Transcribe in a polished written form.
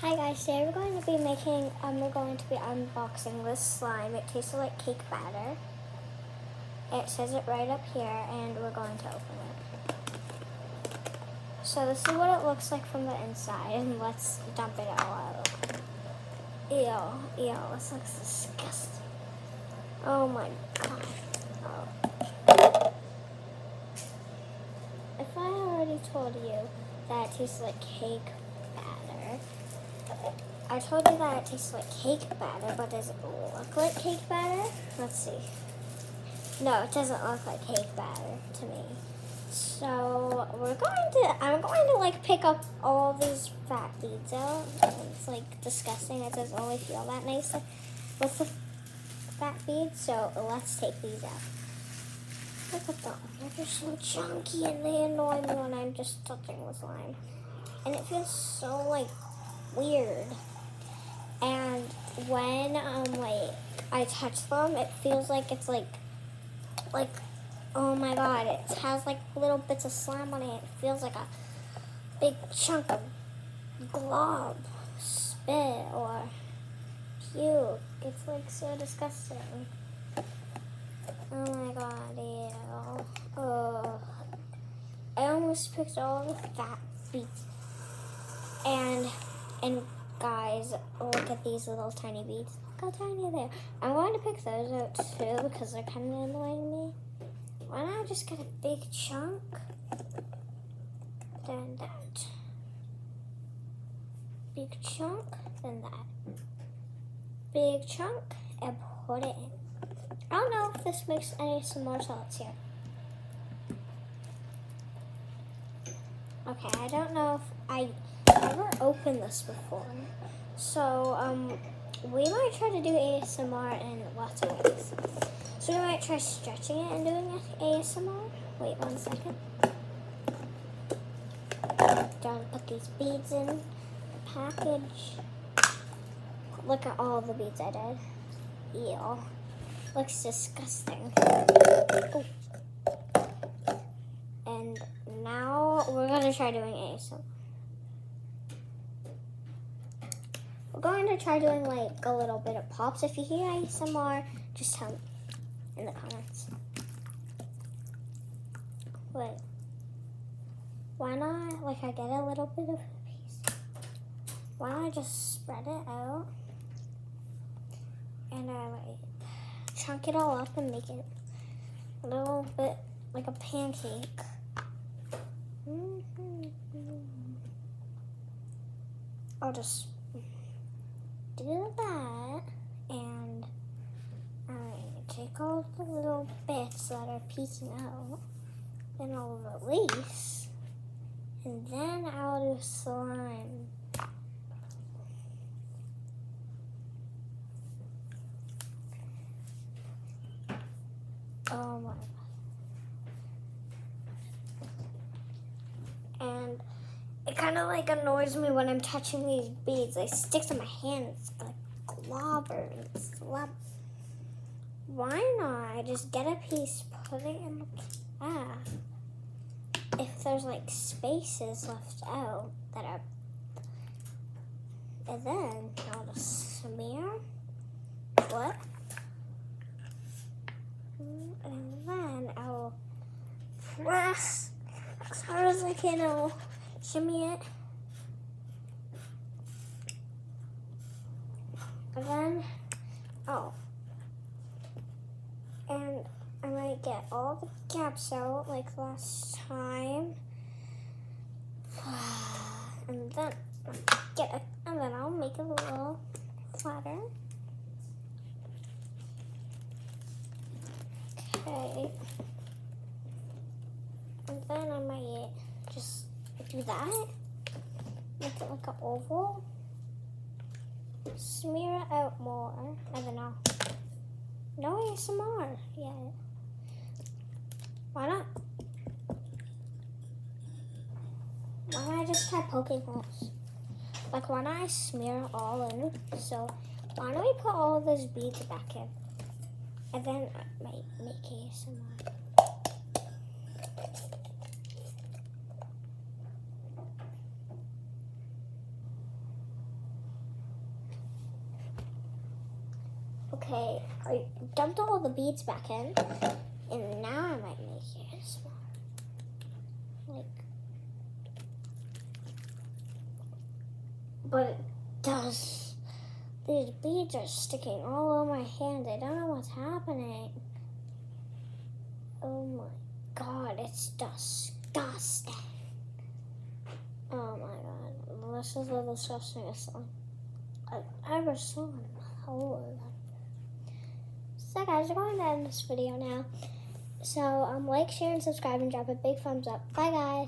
Hi guys, today we're going to be unboxing this slime. It tastes like cake batter. It says it right up here, and we're going to open it. So this is what it looks like from the inside, and let's dump it all out. Ew, this looks disgusting. Oh my god. Oh. If I already told you that it tastes like cake batter, I told you that it tastes like cake batter, but does it look like cake batter? Let's see. No, it doesn't look like cake batter to me. So I'm going to like pick up all these fat beads out. It's like disgusting. It doesn't really feel that nice with the fat beads. So let's take these out. Look at them. They're just so chunky and they annoy me when I'm just touching the slime. And it feels so like weird. And when I touch them, it feels like it's like oh my god, it has like little bits of slime on it. It feels like a big chunk of glob, spit, or puke. It's like so disgusting. Oh my god, ew. Oh. I almost picked all the fat beads. And guys, look at these little tiny beads. Look how tiny they are. I'm going to pick those out too because they're kind of annoying me. Why don't I just get a big chunk? Then that. Big chunk, then that. Big chunk, and put it in. I don't know if this makes any more salts here. Okay, I don't know if I ever opened this before. So, we might try to do ASMR in lots of ways. So we might try stretching it and doing ASMR. Wait 1 second. Gotta put these beads in the package. Look at all the beads I did. Ew. Looks disgusting. Ooh. And now we're gonna try doing ASMR. We're going to try doing like a little bit of pops. If you hear ASMR, just tell me in the comments. Wait. Why not, like I get a little bit of a piece. Why don't I just spread it out? And I like chunk it all up and make it a little bit like a pancake. I'll just do that, and I take all the little bits that are peeking out, then I'll release, and then I'll do slime. Oh my god. And it kind of like annoys me when I'm touching these beads. They stick to my hand. It's like globber and slap. Why not? I just get a piece, put it in the if there's like spaces left out that are, and then I'll just smear, flip, and then I'll press as hard as I can. I'll shimmy it. And then, and I might get all the gaps out like last time. And then I'll make it a little flatter. Okay. And then I might just do that. Make it like an oval. Smear it out more, and then I'll. No ASMR yet. Why not? Why don't I just try poking holes? Like, why don't I smear it all in? So, why don't we put all of those beads back in? And then I might make ASMR. Okay, I dumped all the beads back in, and now I might make it smaller. But it does. These beads are sticking all over my hand. I don't know what's happening. Oh my God, it's disgusting. Oh my God, this is the disgustingest thing I've ever seen in my whole life. So guys, we're going to end this video now. So like, share, and subscribe, and drop a big thumbs up. Bye guys.